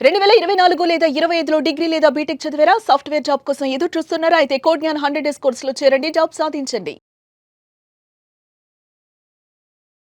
2024 లేదా 25లో డిగ్రీ లేదా బీటెక్ చదివారా? సాఫ్ట్‌వేర్ జాబ్ కోసం ఎదురు చూస్తున్నారా? అయితే కోడ్ జ్ఞాన్ 100 డేస్ కోర్సులో చేరండి. జాబ్ సాధించండి.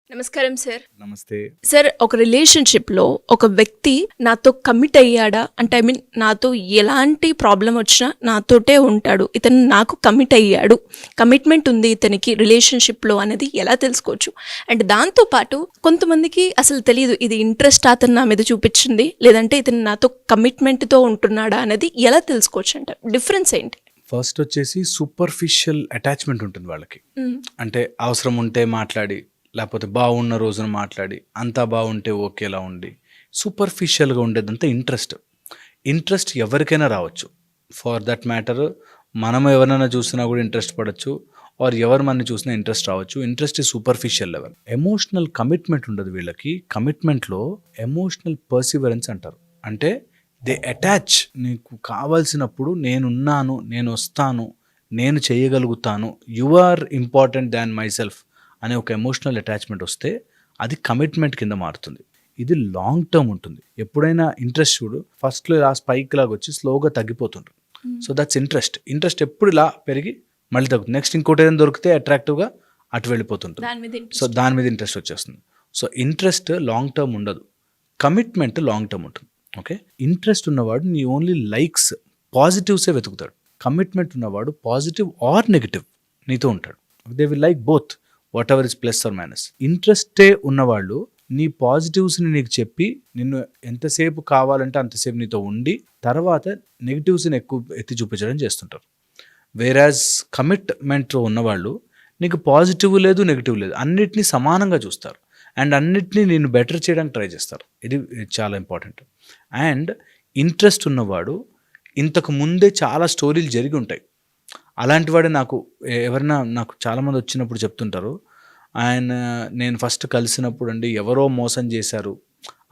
నమస్కారం సార్. నమస్తే. సార్, ఒక రిలేషన్‌షిప్‌లో ఒక వ్యక్తి నాతో కమిట్ అయ్యాడా? అంటే నాతో ఎలాంటి ప్రాబ్లమ్ వచ్చినా నాతోటే ఉంటాడు. ఇతను నాకు కమిట్ అయ్యాడు. కమిట్మెంట్ ఉంది ఇతనికి రిలేషన్‌షిప్‌లో అనేది ఎలా తెలుసుకోవచ్చు? అండ్ దాంతో పాటు కొంతమందికి అసలు తెలీదు. ఇది ఇంట్రెస్ట్ అతను నా మీద చూపించింది, లేదంటే ఇతను నాతో కమిట్మెంట్‌తో ఉంటున్నాడా అనేది ఎలా తెలుసుకోవచ్చు అంటారు? డిఫరెన్స్ ఏంటి? ఫస్ట్ వచ్చేసి సూపర్ఫిషియల్ అటాచ్మెంట్ ఉంటుంది వాళ్ళకి. అంటే అవసరం ఉంటే మాట్లాడి, లేకపోతే బాగున్న రోజున మాట్లాడి, అంతా బాగుంటే ఓకేలా ఉండి, సూపర్ఫిషియల్గా ఉండేదంతా ఇంట్రెస్ట్ ఎవరికైనా రావచ్చు. ఫర్ దట్ మ్యాటర్ మనం ఎవరైనా చూసినా కూడా ఇంట్రెస్ట్ పడవచ్చు, ఆర్ ఎవరు మనని చూసినా ఇంట్రెస్ట్ రావచ్చు. ఇంట్రెస్ట్ ఈ సూపర్ఫిషియల్ లెవెల్. ఎమోషనల్ కమిట్మెంట్ ఉండదు వీళ్ళకి. కమిట్మెంట్లో ఎమోషనల్ పర్సివరెన్స్ అంటారు. అంటే దే అటాచ్. నీకు కావాల్సినప్పుడు నేనున్నాను, నేను వస్తాను, నేను చేయగలుగుతాను, you are important than myself అనే ఒక ఎమోషనల్ అటాచ్మెంట్ వస్తే అది కమిట్మెంట్ కింద మారుతుంది. ఇది లాంగ్ టర్మ్ ఉంటుంది. ఎప్పుడైనా ఇంట్రెస్ట్ చూడు, ఫస్ట్లో ఇలా స్పైక్ లాగా వచ్చి స్లోగా తగ్గిపోతుంటుంది. సో దట్స్ ఇంట్రెస్ట్ ఎప్పుడు ఇలా పెరిగి మళ్ళీ తగ్గుతుంది. నెక్స్ట్ ఇంకోటి ఏదైనా దొరికితే అట్రాక్టివ్గా అటు వెళ్ళిపోతుంటుంది. సో దాని మీద ఇంట్రెస్ట్ వచ్చేస్తుంది. సో ఇంట్రెస్ట్ లాంగ్ టర్మ్ ఉండదు, కమిట్మెంట్ లాంగ్ టర్మ్ ఉంటుంది. ఓకే, ఇంట్రెస్ట్ ఉన్నవాడు నీ ఓన్లీ లైక్స్, పాజిటివ్సే వెతుకుతాడు. కమిట్మెంట్ ఉన్నవాడు పాజిటివ్ ఆర్ నెగిటివ్ నీతో ఉంటాడు. They will like both, whatever is plus or minus. ఇంట్రెస్టే ఉన్నవాళ్ళు నీ పాజిటివ్స్ని నీకు చెప్పి నిన్ను ఎంతసేపు కావాలంటే అంతసేపు నీతో ఉండి తర్వాత నెగిటివ్స్ని ఎక్కువ ఎత్తి చూపించడం చేస్తుంటారు. వేరాజ్ కమిట్మెంట్లో ఉన్నవాళ్ళు నీకు పాజిటివ్ లేదు, నెగిటివ్ లేదు, అన్నిటినీ సమానంగా చూస్తారు అండ్ అన్నిటినీ నేను బెటర్ చేయడానికి ట్రై చేస్తారు. ఇది చాలా ఇంపార్టెంట్. అండ్ ఇంట్రెస్ట్ ఉన్నవాడు ఇంతకు ముందే చాలా స్టోరీలు జరిగి ఉంటాయి. అలాంటి వాడే ఎవరైనా నాకు చాలామంది వచ్చినప్పుడు చెప్తుంటారు, నేను ఫస్ట్ కలిసినప్పుడు అండి ఎవరో మోసం చేశారు,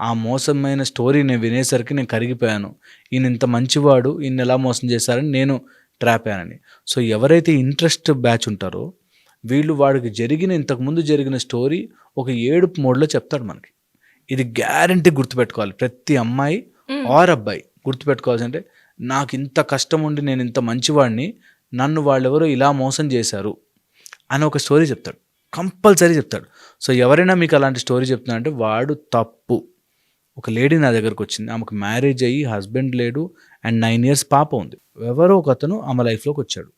ఆ మోసమైన స్టోరీ నేను వినేసరికి నేను కరిగిపోయాను, ఈయన ఇంత మంచివాడు, ఈయన ఎలా మోసం చేశారని నేను ట్రాప్ అయ్యానని. సో ఎవరైతే ఇంట్రెస్ట్ బ్యాచ్ ఉంటారో వీళ్ళు వాడికి ఇంతకుముందు జరిగిన స్టోరీ ఒక ఏడుపు మోడ్లో చెప్తాడు మనకి. ఇది గ్యారంటీ గుర్తుపెట్టుకోవాలి ప్రతి అమ్మాయి ఆర్ అబ్బాయి. గుర్తుపెట్టుకోవాల్సి అంటే నాకు ఇంత కష్టం ఉండి నేను ఇంత మంచివాడిని, నన్ను వాళ్ళెవరో ఇలా మోసం చేశారు అని ఒక స్టోరీ చెప్తాడు, కంపల్సరీ చెప్తాడు. సో ఎవరైనా మీకు అలాంటి స్టోరీ చెప్తున్నారంటే వాడు తప్పు. ఒక లేడీ నా దగ్గరకు వచ్చింది, ఆమెకు మ్యారేజ్ అయ్యి హస్బెండ్ లేడు అండ్ 9 years పాప ఉంది. ఎవరో ఒకతను ఆమె లైఫ్లోకి వచ్చాడు.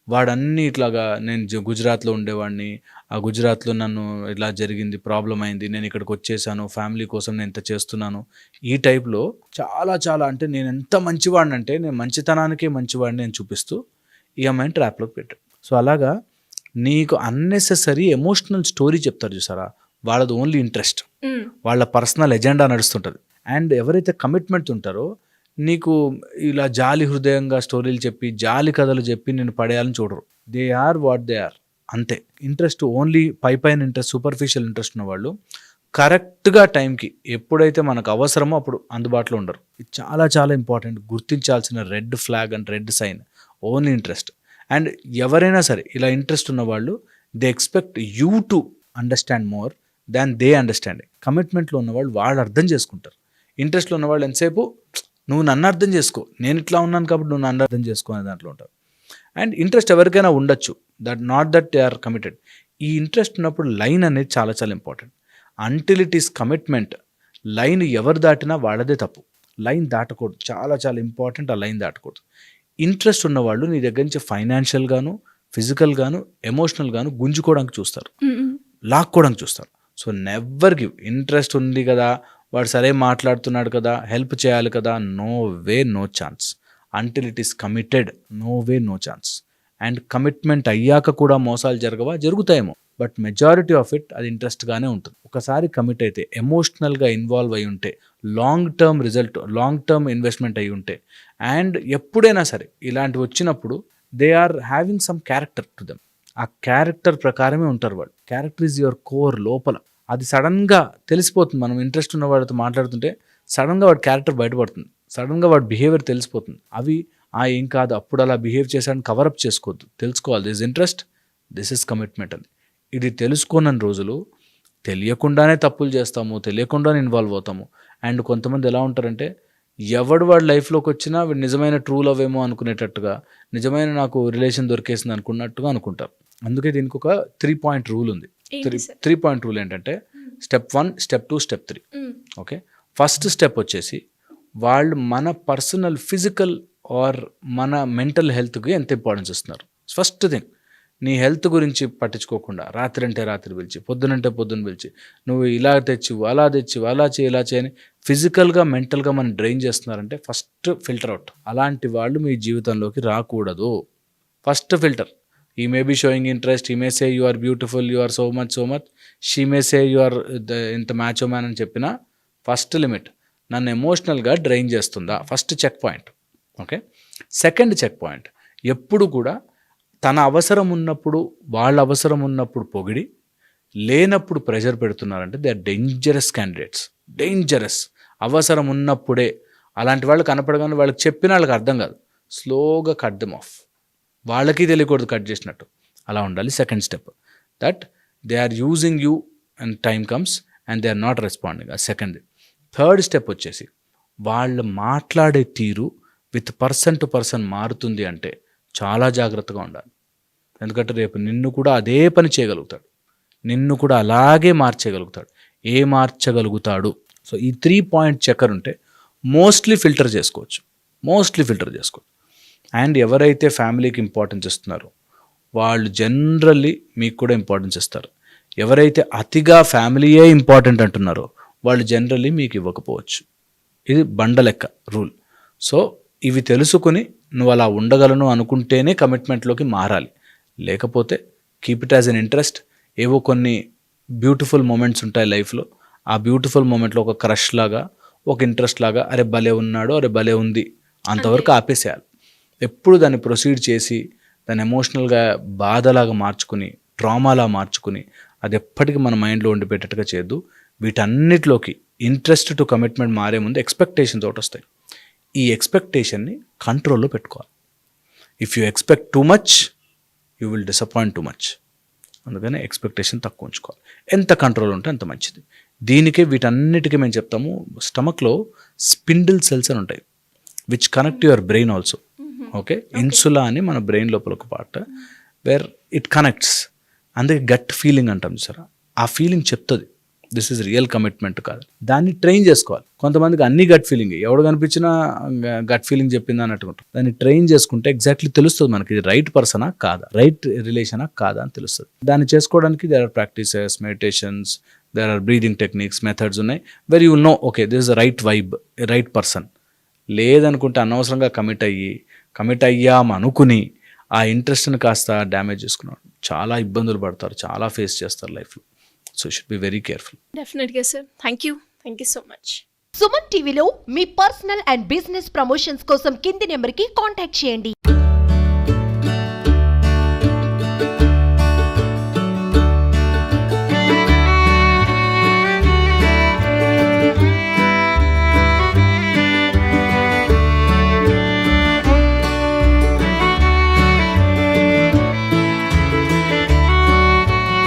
వాడన్నీ ఇట్లాగా, నేను గుజరాత్లో ఉండేవాడిని, ఆ గుజరాత్లో నన్ను ఇలా జరిగింది, ప్రాబ్లం అయింది, నేను ఇక్కడికి వచ్చేసాను, ఫ్యామిలీ కోసం నేను ఇంత చేస్తున్నాను, ఈ టైప్లో చాలా చాలా అంటే నేను ఎంత మంచివాడిని అంటే నేను మంచితనానికే మంచివాడిని నేను చూపిస్తూ ఈ అమ్మాయిని ట్రాప్లోకి పెట్టాడు. సో అలాగా నీకు అన్నెసెసరీ ఎమోషనల్ స్టోరీ చెప్తారు చూసారా, వాళ్ళది ఓన్లీ ఇంట్రెస్ట్, వాళ్ళ పర్సనల్ ఎజెండా నడుస్తుంటుంది. అండ్ ఎవరైతే కమిట్మెంట్ ఉంటారో నీకు ఇలా జాలి హృదయంగా స్టోరీలు చెప్పి జాలి కథలు చెప్పి నేను పడేయాలని చూడరు. They are what they are, అంతే. ఇంట్రెస్ట్ ఓన్లీ పైన ఇంట్రెస్ట్, సూపర్ఫిషియల్ ఇంట్రెస్ట్ ఉన్న వాళ్ళు కరెక్ట్గా టైంకి ఎప్పుడైతే మనకు అవసరమో అప్పుడు అందుబాటులో ఉండరు. ఇది చాలా చాలా ఇంపార్టెంట్, గుర్తించాల్సిన red flag and red sign. Only interest. And ఎవరైనా సరే ఇలా ఇంట్రెస్ట్ ఉన్న వాళ్ళు they expect you to understand more than they understand. కమిట్మెంట్లో ఉన్నవాళ్ళు వాళ్ళు అర్థం చేసుకుంటారు. ఇంట్రెస్ట్లో ఉన్నవాళ్ళు ఎంతసేపు నువ్వు నన్ను అర్థం చేసుకో, నేను ఇట్లా ఉన్నాను కాబట్టి నువ్వు నన్ను అర్థం చేసుకో అనే దాంట్లో ఉంటారు. అండ్ ఇంట్రెస్ట్ ఎవరికైనా ఉండొచ్చు, not that they are committed. ఈ ఇంట్రెస్ట్ ఉన్నప్పుడు లైన్ అనేది చాలా చాలా important. Until it is commitment, line ఎవరు దాటినా వాళ్ళదే తప్పు. లైన్ దాటకూడదు, చాలా చాలా ఇంపార్టెంట్. ఆ లైన్ దాటకూడదు. ఇంట్రెస్ట్ ఉన్నవాళ్ళు నీ దగ్గర నుంచి ఫైనాన్షియల్గాను, ఫిజికల్గాను, ఎమోషనల్గాను గుంజుకోవడానికి చూస్తారు, లాక్కోవడానికి చూస్తారు. So never give. ఇంట్రెస్ట్ ఉంది కదా, వాడు సరే మాట్లాడుతున్నాడు కదా, హెల్ప్ చేయాలి కదా, no way no chance. Until it is committed, no way no chance. And commitment అయ్యాక కూడా మోసాలు జరగవా? జరుగుతాయేమో, బట్ మెజారిటీ ఆఫ్ ఇట్ అది ఇంట్రెస్ట్గానే ఉంటుంది. ఒకసారి కమిట్ అయితే, ఎమోషనల్గా ఇన్వాల్వ్ అయి ఉంటే, long term result, long term investment అయి ఉంటే, అండ్ ఎప్పుడైనా సరే ఇలాంటివి వచ్చినప్పుడు they are having some character to them. ఆ క్యారెక్టర్ ప్రకారమే ఉంటారు వాళ్ళు. క్యారెక్టర్ ఈజ్ యువర్ కోర్ లోపల. అది సడన్గా తెలిసిపోతుంది. మనం ఇంట్రెస్ట్ ఉన్న వాడితో మాట్లాడుతుంటే సడన్గా వాడి క్యారెక్టర్ బయటపడుతుంది, సడన్గా వాడి బిహేవియర్ తెలిసిపోతుంది. అవి ఏం కాదు, అప్పుడు అలా బిహేవ్ చేశాడని కవరప్ చేసుకోవద్దు, తెలుసుకోవాలి. This interest, this is commitment అని. ఇది తెలుసుకోనని రోజులు తెలియకుండానే తప్పులు చేస్తాము, తెలియకుండానే ఇన్వాల్వ్ అవుతాము. అండ్ కొంతమంది ఎలా ఉంటారంటే ఎవడు వాడి లైఫ్లోకి వచ్చినా వీడు నిజమైన ట్రూ లవ్ ఏమో అనుకునేటట్టుగా, నిజమైన నాకు రిలేషన్ దొరికేసింది అనుకున్నట్టుగా అనుకుంటారు. అందుకే దీనికి ఒక 3 పాయింట్ రూల్ ఉంది. 3 పాయింట్ రూల్ ఏంటంటే step 1, step 2, step 3. Okay, first step వచ్చేసి వాళ్ళు మన పర్సనల్ ఫిజికల్ ఆర్ మన మెంటల్ హెల్త్కి ఎంత ఇంపార్టెన్స్ ఇస్తున్నారు. ఫస్ట్ థింగ్, నీ హెల్త్ గురించి పట్టించుకోకుండా రాత్రి అంటే రాత్రి పిలిచి, పొద్దునంటే పొద్దున్న పిలిచి, నువ్వు ఇలా తెచ్చివు, అలా తెచ్చివు, అలా చేయి, ఇలా చేయని ఫిజికల్గా మెంటల్గా మనం డ్రైన్ చేస్తున్నారంటే ఫస్ట్ ఫిల్టర్ అవుట్. అలాంటి వాళ్ళు మీ జీవితంలోకి రాకూడదు. First filter. He may be showing interest, he may say you are beautiful, you are so much, she may say you are ఇంత మ్యాచో మ్యాన్ అని చెప్పినా ఫస్ట్ లిమిట్, నన్ను ఎమోషనల్గా డ్రైన్ చేస్తుందా, first check point. Okay, second check point, ఎప్పుడు కూడా తన అవసరం ఉన్నప్పుడు, వాళ్ళ అవసరం ఉన్నప్పుడు పొగిడి, లేనప్పుడు ప్రెషర్ పెడుతున్నారంటే they are dangerous candidates. Dangerous. అవసరం ఉన్నప్పుడే అలాంటి వాళ్ళు కనపడగానే వాళ్ళకి చెప్పిన వాళ్ళకి అర్థం కాదు, స్లోగా కట్ దెమ్ ఆఫ్. వాళ్ళకి తెలియకూడదు కట్ చేసినట్టు. అలా ఉండాలి. Second step, that they are using you and time comes and they are not responding. అది సెకండ్. థర్డ్ స్టెప్ వచ్చేసి వాళ్ళు మాట్లాడే తీరు విత్ పర్సన్ టు పర్సన్ మారుతుంది అంటే చాలా జాగ్రత్తగా ఉండాలి. ఎందుకంటే రేపు నిన్ను కూడా అదే పని చేయగలుగుతాడు, నిన్ను కూడా అలాగే మార్చేయగలుగుతాడు. మార్చగలుగుతాడు. సో ఈ 3 పాయింట్ చెక్కర్ ఉంటే మోస్ట్లీ ఫిల్టర్ చేసుకోవచ్చు. అండ్ ఎవరైతే ఫ్యామిలీకి ఇంపార్టెన్స్ ఇస్తున్నారో వాళ్ళు జనరల్లీ మీకు కూడా ఇంపార్టెన్స్ ఇస్తారు. ఎవరైతే అతిగా ఫ్యామిలీయే ఇంపార్టెంట్ అంటున్నారో వాళ్ళు జనరల్లీ మీకు ఇవ్వకపోవచ్చు. ఇది బండలెక్క రూల్. సో ఇవి తెలుసుకుని నువ్వు అలా ఉండగలను అనుకుంటేనే కమిట్మెంట్లోకి మారాలి. లేకపోతే keep it as an interest. ఏవో కొన్ని బ్యూటిఫుల్ మూమెంట్స్ ఉంటాయి లైఫ్లో, ఆ బ్యూటిఫుల్ మూమెంట్లో ఒక క్రష్ లాగా, ఒక ఇంట్రెస్ట్ లాగా, అరే భలే ఉన్నాడు, అరే భలే ఉంది, అంతవరకు ఆపేసేయాలి. ఎప్పుడు దాన్ని ప్రొసీడ్ చేసి దాన్ని ఎమోషనల్గా బాధలాగా మార్చుకుని, ట్రామాలా మార్చుకుని, అది ఎప్పటికీ మన మైండ్లో ఉండిపెట్టేట్టుగా చేయొద్దు. వీటన్నిటిలోకి ఇంట్రెస్ట్ టు కమిట్మెంట్ మారే ముందు ఎక్స్పెక్టేషన్స్ ఒకటి వస్తాయి. ఈ ఎక్స్పెక్టేషన్ని కంట్రోల్లో పెట్టుకోవాలి. If you expect too much you will disappoint too much. అందుకని ఎక్స్పెక్టేషన్ తక్కువ ఉంచుకోవాలి. ఎంత కంట్రోల్ ఉంటే అంత మంచిది. దీనికే వీటన్నిటికీ మేము చెప్తాము, స్టమక్లో స్పిండిల్ సెల్స్ అని ఉంటాయి which connect your brain also. Okay, insula అని మన బ్రెయిన్ లోపల ఒక పార్ట్ వేర్ ఇట్ కనెక్ట్స్. అందుకే గట్ ఫీలింగ్ అంటాం చూసారా, ఆ ఫీలింగ్ చెప్తుంది దిస్ ఈజ్ రియల్ కమిట్మెంట్ కాదు. దాన్ని ట్రైన్ చేసుకోవాలి. కొంతమందికి అన్ని గట్ ఫీలింగ్, ఎవడు కనిపించినా గట్ ఫీలింగ్ చెప్పింది అన్నట్టుకుంటాం. దాన్ని ట్రైన్ చేసుకుంటే ఎగ్జాక్ట్లీ తెలుస్తుంది మనకి ఇది రైట్ పర్సనా కాదా, రైట్ రిలేషనా కాదా అని తెలుస్తుంది. దాన్ని చేసుకోవడానికి there are practices, meditations, there are breathing techniques, methods ఉన్నాయి where you know okay this is the right vibe, right person. లేదనుకుంటే అనవసరంగా కమిట్ అయ్యాం అనుకుని ఆ ఇంట్రెస్ట్ని కాస్త డ్యామేజ్ చేసుకున్నాడు. చాలా ఇబ్బందులు పడతారు, చాలా ఫేస్ చేస్తారు లైఫ్లో. So you should be very careful. డెఫినెట్గా sir. Thank you so much. Suman టీవీలో మీ పర్సనల్ అండ్ బిజినెస్ ప్రమోషన్స్ కోసం కింది నెంబర్కి కాంటాక్ట్ చేయండి.